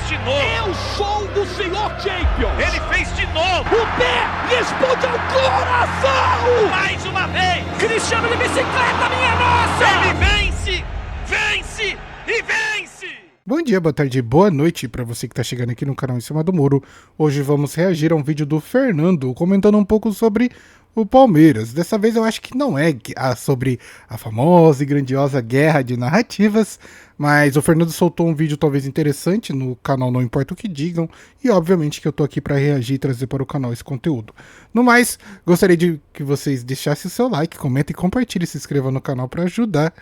de novo. Eu sou o Senhor Champions. Ele fez de novo. O pé responde ao coração. Mais uma vez. Cristiano de bicicleta, minha nossa. Ele vence, vence e vence. Bom dia, boa tarde, boa noite para você que está chegando aqui no canal Em Cima do Muro. Hoje vamos reagir a um vídeo do Fernando comentando um pouco sobre o Palmeiras. Dessa vez eu acho que não é sobre a famosa e grandiosa guerra de narrativas, mas o Fernando soltou um vídeo talvez interessante no canal Não Importa o Que Digam, e obviamente que eu tô aqui para reagir e trazer para o canal esse conteúdo. No mais, gostaria de que vocês deixassem o seu like, comentem, compartilhem e se inscrevam no canal para ajudar.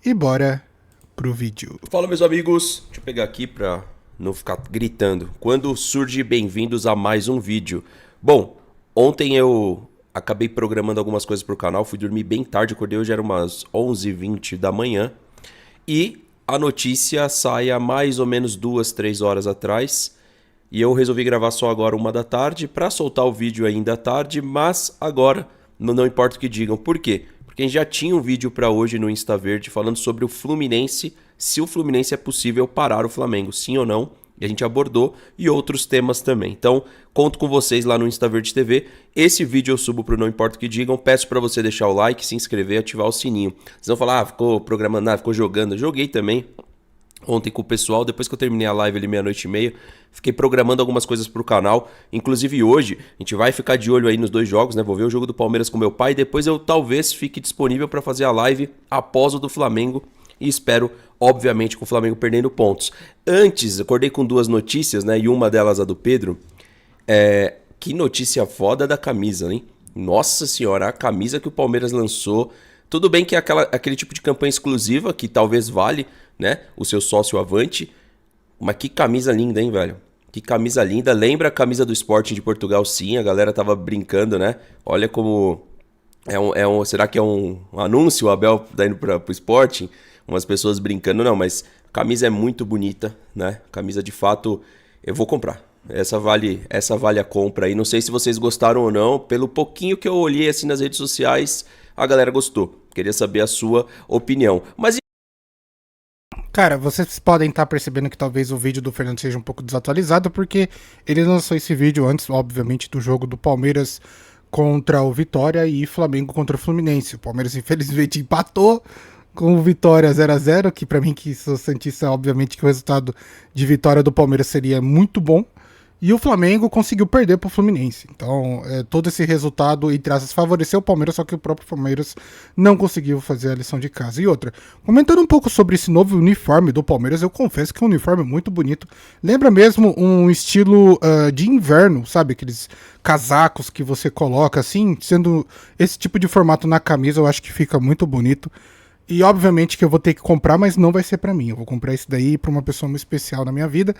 E bora pro vídeo. Fala, meus amigos, deixa eu pegar aqui pra não ficar gritando. Quando surge, bem-vindos a mais um vídeo. Bom, ontem eu acabei programando algumas coisas pro canal, fui dormir bem tarde, acordei hoje, era umas 11h20 da manhã. E a notícia sai há mais ou menos 2, 3 horas atrás. E eu resolvi gravar só agora 1 da tarde pra soltar o vídeo ainda à tarde, mas agora não importa o que digam. Por quê? Porque a gente já tinha um vídeo para hoje no Insta Verde falando sobre o Fluminense, se o Fluminense é possível parar o Flamengo, sim ou não, e a gente abordou, e outros temas também. Então, conto com vocês lá no Insta Verde TV. Esse vídeo eu subo pro Não Importa o Que Digam, peço para você deixar o like, se inscrever e ativar o sininho. Vocês vão falar, ficou programando nada, ficou jogando. Eu joguei também ontem com o pessoal, depois que eu terminei a live ali 00:30, fiquei programando algumas coisas pro canal. Inclusive hoje, a gente vai ficar de olho aí nos 2 jogos, né? Vou ver o jogo do Palmeiras com meu pai, depois eu talvez fique disponível para fazer a live após o do Flamengo. E espero, obviamente, com o Flamengo perdendo pontos. Antes, acordei com 2 notícias, né? E uma delas a do Pedro. Que notícia foda da camisa, hein? Nossa senhora, a camisa que o Palmeiras lançou. Tudo bem que é aquele tipo de campanha exclusiva que talvez vale, né, o seu sócio avante. Mas que camisa linda, hein, velho? Que camisa linda. Lembra a camisa do Sporting de Portugal, sim. A galera tava brincando, né? Olha como... será que é um anúncio? O Abel tá indo pro Sporting? Umas pessoas brincando. Não, mas a camisa é muito bonita, né? Camisa, de fato, eu vou comprar. Essa vale a compra aí. Não sei se vocês gostaram ou não. Pelo pouquinho que eu olhei assim nas redes sociais, a galera gostou. Queria saber a sua opinião. Mas... Cara, vocês podem estar percebendo que talvez o vídeo do Fernando seja um pouco desatualizado, porque ele lançou esse vídeo antes, obviamente, do jogo do Palmeiras contra o Vitória e Flamengo contra o Fluminense. O Palmeiras, infelizmente, empatou com o Vitória 0-0, que pra mim, que sou santista, obviamente que o resultado de vitória do Palmeiras seria muito bom. E o Flamengo conseguiu perder pro Fluminense. Então, todo esse resultado, entre aspas, favoreceu o Palmeiras, só que o próprio Palmeiras não conseguiu fazer a lição de casa. E outra, comentando um pouco sobre esse novo uniforme do Palmeiras, eu confesso que é um uniforme muito bonito. Lembra mesmo um estilo de inverno, sabe? Aqueles casacos que você coloca, assim, sendo esse tipo de formato na camisa, eu acho que fica muito bonito. E obviamente que eu vou ter que comprar, mas não vai ser pra mim. Eu vou comprar esse daí pra uma pessoa muito especial na minha vida,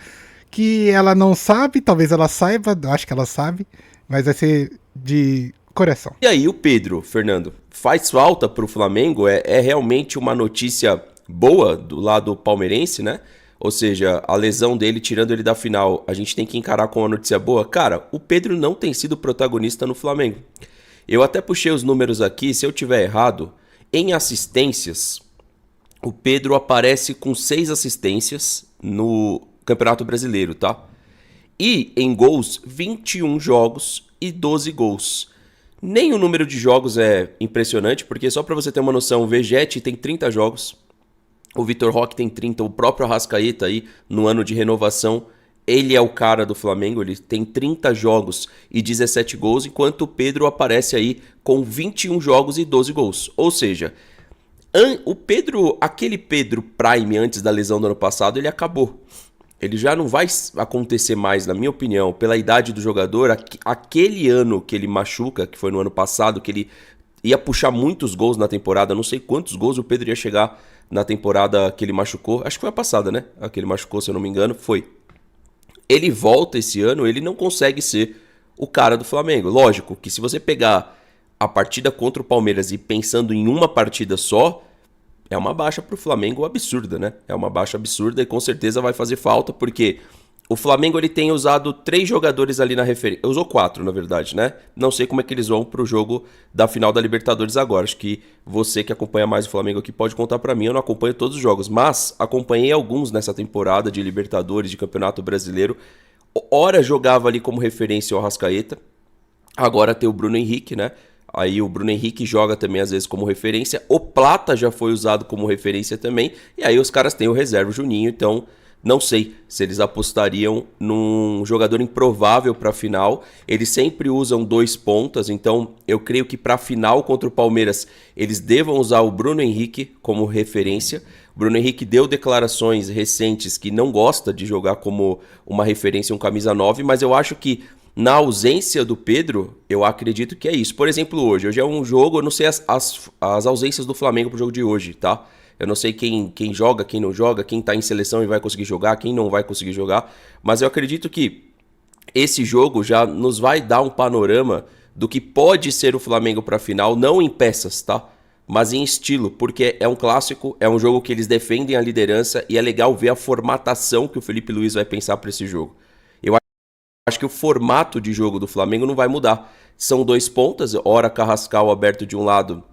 que ela não sabe, talvez ela saiba, eu acho que ela sabe, mas vai ser de coração. E aí, o Pedro, Fernando, faz falta pro Flamengo? É realmente uma notícia boa do lado palmeirense, né? Ou seja, a lesão dele, tirando ele da final, a gente tem que encarar com uma notícia boa? Cara, o Pedro não tem sido protagonista no Flamengo. Eu até puxei os números aqui, se eu tiver errado, em assistências, o Pedro aparece com 6 assistências no Campeonato Brasileiro, tá? E em gols, 21 jogos e 12 gols. Nem o número de jogos é impressionante, porque só pra você ter uma noção, o Vegetti tem 30 jogos, o Vitor Roque tem 30, o próprio Arrascaeta aí, no ano de renovação, ele é o cara do Flamengo, ele tem 30 jogos e 17 gols, enquanto o Pedro aparece aí com 21 jogos e 12 gols. Ou seja, o Pedro, aquele Pedro Prime antes da lesão do ano passado, ele acabou. Ele já não vai acontecer mais, na minha opinião, pela idade do jogador. Aquele ano que ele machuca, que foi no ano passado, que ele ia puxar muitos gols na temporada, não sei quantos gols o Pedro ia chegar na temporada que ele machucou. Acho que foi a passada, né? A que ele machucou, se eu não me engano, foi. Ele volta esse ano, ele não consegue ser o cara do Flamengo. Lógico que se você pegar a partida contra o Palmeiras e pensando em uma partida só, é uma baixa pro Flamengo absurda, né? É uma baixa absurda e com certeza vai fazer falta, porque o Flamengo ele tem usado 3 jogadores ali na referência. Usou 4, na verdade, né? Não sei como é que eles vão pro jogo da final da Libertadores agora. Acho que você que acompanha mais o Flamengo aqui pode contar pra mim. Eu não acompanho todos os jogos, mas acompanhei alguns nessa temporada de Libertadores, de Campeonato Brasileiro. Ora jogava ali como referência o Arrascaeta. Agora tem o Bruno Henrique, né? Aí o Bruno Henrique joga também às vezes como referência. O Plata já foi usado como referência também. E aí os caras têm o reserva, o Juninho, então... Não sei se eles apostariam num jogador improvável para a final. Eles sempre usam 2 pontas, então eu creio que para a final contra o Palmeiras eles devam usar o Bruno Henrique como referência. O Bruno Henrique deu declarações recentes que não gosta de jogar como uma referência, um camisa 9, mas eu acho que na ausência do Pedro, eu acredito que é isso. Por exemplo, hoje é um jogo, eu não sei as ausências do Flamengo pro jogo de hoje, tá? Eu não sei quem joga, quem não joga, quem tá em seleção e vai conseguir jogar, quem não vai conseguir jogar. Mas eu acredito que esse jogo já nos vai dar um panorama do que pode ser o Flamengo pra final, não em peças, tá? Mas em estilo, porque é um clássico, é um jogo que eles defendem a liderança e é legal ver a formatação que o Felipe Luiz vai pensar pra esse jogo. Eu acho que o formato de jogo do Flamengo não vai mudar. São 2 pontas, ora Carrascal aberto de um lado...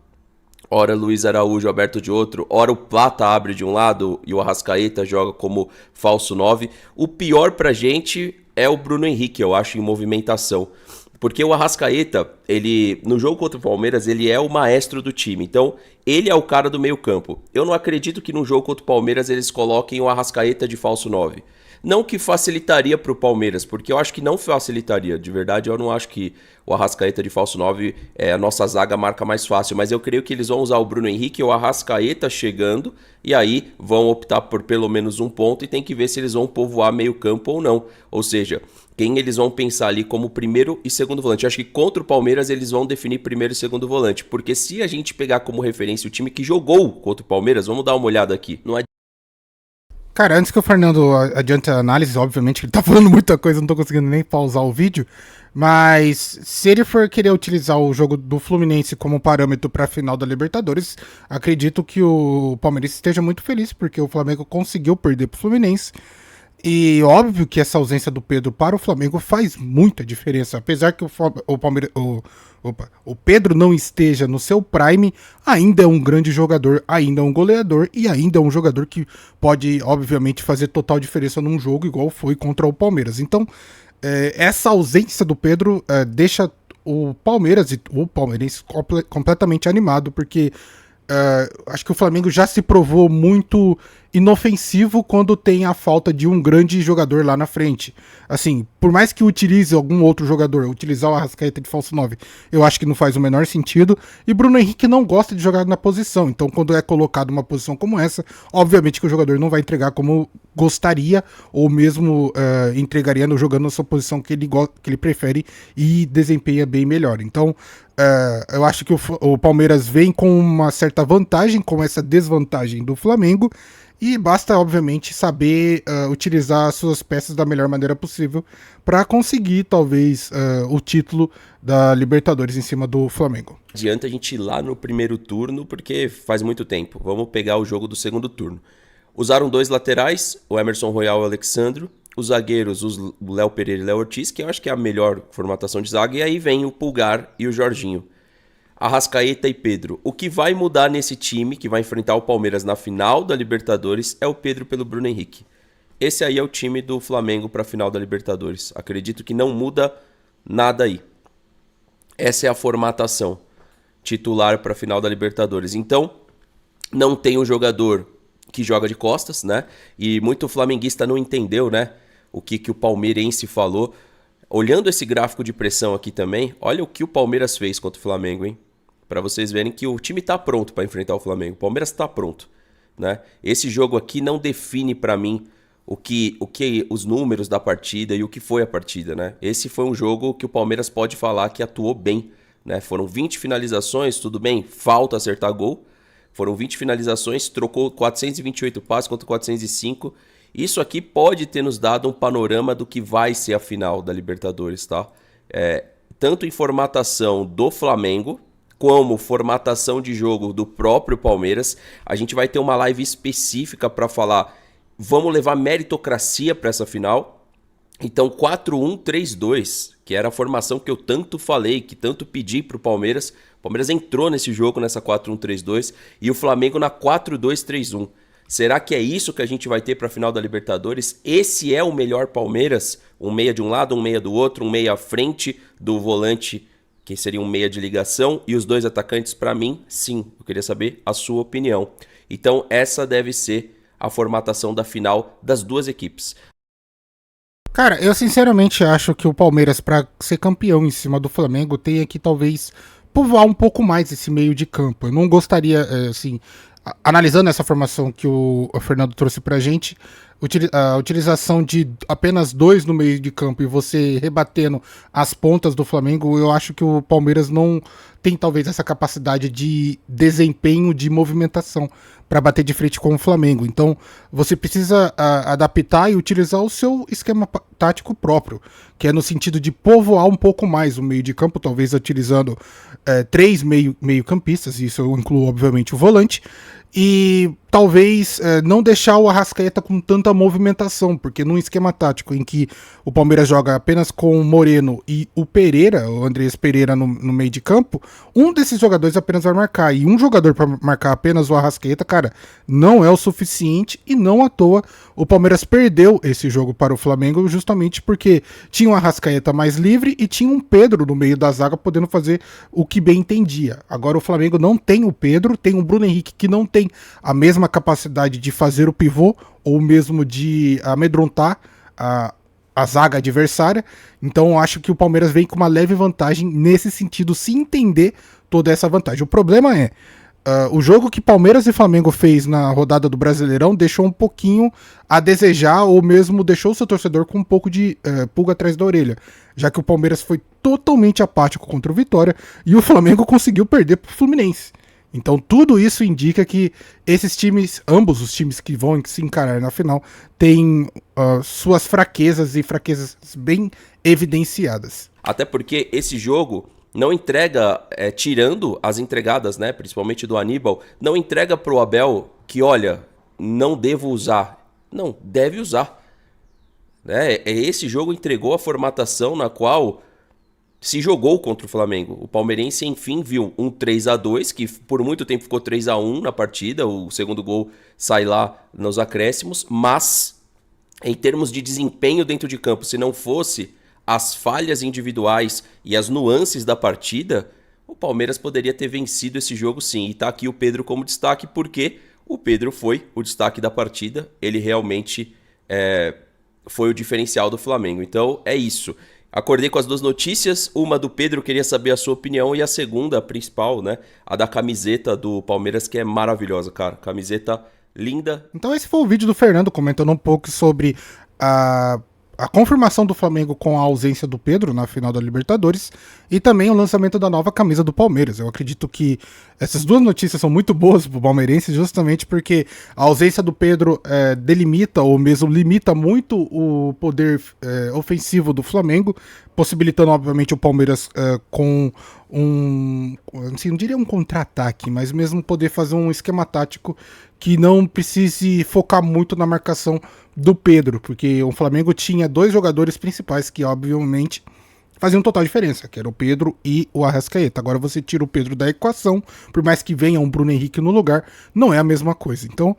Ora Luiz Araújo aberto de outro, ora o Plata abre de um lado e o Arrascaeta joga como falso 9. O pior pra gente é o Bruno Henrique, eu acho, em movimentação. Porque o Arrascaeta, ele no jogo contra o Palmeiras, ele é o maestro do time. Então, ele é o cara do meio campo. Eu não acredito que no jogo contra o Palmeiras eles coloquem o Arrascaeta de falso 9. Não que facilitaria para o Palmeiras, porque eu acho que não facilitaria. De verdade, eu não acho que o Arrascaeta de falso 9 a nossa zaga marca mais fácil. Mas eu creio que eles vão usar o Bruno Henrique e o Arrascaeta chegando. E aí vão optar por pelo menos um ponto e tem que ver se eles vão povoar meio campo ou não. Ou seja, quem eles vão pensar ali como primeiro e segundo volante. Eu acho que contra o Palmeiras eles vão definir primeiro e segundo volante. Porque se a gente pegar como referência o time que jogou contra o Palmeiras, vamos dar uma olhada aqui. Não é. Cara, antes que o Fernando adiante a análise, obviamente ele tá falando muita coisa, não tô conseguindo nem pausar o vídeo, mas se ele for querer utilizar o jogo do Fluminense como parâmetro pra final da Libertadores, acredito que o Palmeiras esteja muito feliz, porque o Flamengo conseguiu perder pro Fluminense. E óbvio que essa ausência do Pedro para o Flamengo faz muita diferença. Apesar que o Pedro não esteja no seu prime, ainda é um grande jogador, ainda é um goleador e ainda é um jogador que pode, obviamente, fazer total diferença num jogo igual foi contra o Palmeiras. Então, essa ausência do Pedro deixa o Palmeiras e o palmeirense completamente animado, porque acho que o Flamengo já se provou muito inofensivo quando tem a falta de um grande jogador lá na frente. Assim, por mais que utilize algum outro jogador, utilizar o Arrascaeta de falso 9, eu acho que não faz o menor sentido. E Bruno Henrique não gosta de jogar na posição, então quando é colocado uma posição como essa, obviamente que o jogador não vai entregar como gostaria, ou mesmo entregaria jogando na sua posição que ele prefere e desempenha bem melhor. Então, eu acho que o Palmeiras vem com uma certa vantagem, com essa desvantagem do Flamengo, e basta, obviamente, saber utilizar as suas peças da melhor maneira possível para conseguir, talvez, o título da Libertadores em cima do Flamengo. Adianta a gente ir lá no primeiro turno, porque faz muito tempo. Vamos pegar o jogo do segundo turno. Usaram 2 laterais, o Emerson Royal e o Alexandro. Os zagueiros, o Léo Pereira e o Léo Ortiz, que eu acho que é a melhor formatação de zaga. E aí vem o Pulgar e o Jorginho. Arrascaeta e Pedro. O que vai mudar nesse time que vai enfrentar o Palmeiras na final da Libertadores é o Pedro pelo Bruno Henrique. Esse aí é o time do Flamengo para a final da Libertadores. Acredito que não muda nada aí. Essa é a formatação titular para a final da Libertadores. Então, não tem um jogador que joga de costas, né? E muito flamenguista não entendeu, né? O que o palmeirense falou. Olhando esse gráfico de pressão aqui também, olha o que o Palmeiras fez contra o Flamengo, hein? Para vocês verem que o time tá pronto para enfrentar o Flamengo. O Palmeiras tá pronto, né? Esse jogo aqui não define para mim o que os números da partida e o que foi a partida, né? Esse foi um jogo que o Palmeiras pode falar que atuou bem, né? Foram 20 finalizações, tudo bem, falta acertar gol. Foram 20 finalizações, trocou 428 passes contra 405. Isso aqui pode ter nos dado um panorama do que vai ser a final da Libertadores, tá? Tanto em formatação do Flamengo, como formatação de jogo do próprio Palmeiras. A gente vai ter uma live específica para falar, vamos levar meritocracia para essa final, Então 4-1-3-2, que era a formação que eu tanto falei, que tanto pedi pro Palmeiras. O Palmeiras entrou nesse jogo, nessa 4-1-3-2, e o Flamengo na 4-2-3-1. Será que é isso que a gente vai ter para a final da Libertadores? Esse é o melhor Palmeiras? Um meia de um lado, um meia do outro, um meia à frente do volante, que seria um meia de ligação, e os dois atacantes? Para mim, sim. Eu queria saber a sua opinião. Então essa deve ser a formatação da final das duas equipes. Cara, eu sinceramente acho que o Palmeiras, pra ser campeão em cima do Flamengo, tem que talvez povoar um pouco mais esse meio de campo. Eu não gostaria, assim, analisando essa formação que o Fernando trouxe pra gente, a utilização de apenas dois no meio de campo e você rebatendo as pontas do Flamengo, eu acho que o Palmeiras não tem talvez essa capacidade de desempenho, de movimentação para bater de frente com o Flamengo. Então você precisa adaptar e utilizar o seu esquema tático próprio, que é no sentido de povoar um pouco mais o meio de campo, talvez utilizando três meio-campistas, isso eu incluo obviamente o volante, e talvez não deixar o Arrascaeta com tanta movimentação, porque num esquema tático em que o Palmeiras joga apenas com o Moreno e o Pereira, o Andrés Pereira no meio de campo, um desses jogadores apenas vai marcar, e um jogador para marcar apenas o Arrascaeta, cara, não é o suficiente, e não à toa o Palmeiras perdeu esse jogo para o Flamengo justamente porque tinha um Arrascaeta mais livre e tinha um Pedro no meio da zaga podendo fazer o que bem entendia. Agora o Flamengo não tem o Pedro, tem o Bruno Henrique que não tem a mesma capacidade de fazer o pivô ou mesmo de amedrontar a zaga adversária. Então eu acho que o Palmeiras vem com uma leve vantagem nesse sentido, se entender toda essa vantagem. O problema é o jogo que Palmeiras e Flamengo fez na rodada do Brasileirão deixou um pouquinho a desejar, ou mesmo deixou o seu torcedor com um pouco de pulga atrás da orelha, já que o Palmeiras foi totalmente apático contra o Vitória e o Flamengo conseguiu perder para o Fluminense. Então tudo isso indica que esses times, ambos os times que vão se encarar na final, têm suas fraquezas e fraquezas bem evidenciadas. Até porque esse jogo não entrega, tirando as entregadas, né, principalmente do Aníbal, não entrega pro Abel que, olha, não devo usar. Não, deve usar. Esse jogo entregou a formatação na qual se jogou contra o Flamengo. O palmeirense, enfim, viu um 3-2, que por muito tempo ficou 3-1 na partida, o segundo gol sai lá nos acréscimos, mas em termos de desempenho dentro de campo, se não fosse as falhas individuais e as nuances da partida, o Palmeiras poderia ter vencido esse jogo sim. E tá aqui o Pedro como destaque, porque o Pedro foi o destaque da partida, ele realmente foi o diferencial do Flamengo. Então é isso. Acordei com as duas notícias, uma do Pedro, queria saber a sua opinião, e a segunda, a principal, né, a da camiseta do Palmeiras, que é maravilhosa, cara. Camiseta linda. Então esse foi o vídeo do Fernando comentando um pouco sobre a confirmação do Flamengo com a ausência do Pedro na final da Libertadores e também o lançamento da nova camisa do Palmeiras. Eu acredito que essas duas notícias são muito boas para o palmeirense, justamente porque a ausência do Pedro delimita ou mesmo limita muito o poder ofensivo do Flamengo, possibilitando obviamente o Palmeiras com assim, não diria um contra-ataque, mas mesmo poder fazer um esquema tático que não precise focar muito na marcação do Pedro, porque o Flamengo tinha dois jogadores principais que obviamente faziam total diferença, que era o Pedro e o Arrascaeta. Agora você tira o Pedro da equação, por mais que venha um Bruno Henrique no lugar, não é a mesma coisa. Então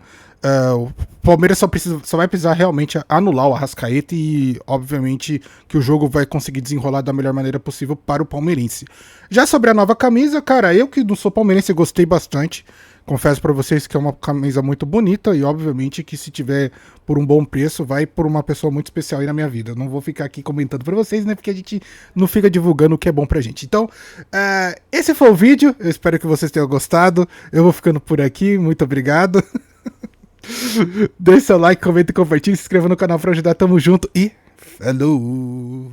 o Palmeiras só vai precisar realmente anular o Arrascaeta e obviamente que o jogo vai conseguir desenrolar da melhor maneira possível para o palmeirense. Já sobre a nova camisa, cara, eu que não sou palmeirense gostei bastante. Confesso pra vocês que é uma camisa muito bonita e obviamente que se tiver por um bom preço vai por uma pessoa muito especial aí na minha vida. Eu não vou ficar aqui comentando pra vocês, né, porque a gente não fica divulgando o que é bom pra gente. Então, esse foi o vídeo, eu espero que vocês tenham gostado. Eu vou ficando por aqui, muito obrigado. Deixe seu like, comenta e compartilhe, se inscreva no canal pra ajudar, tamo junto e falou!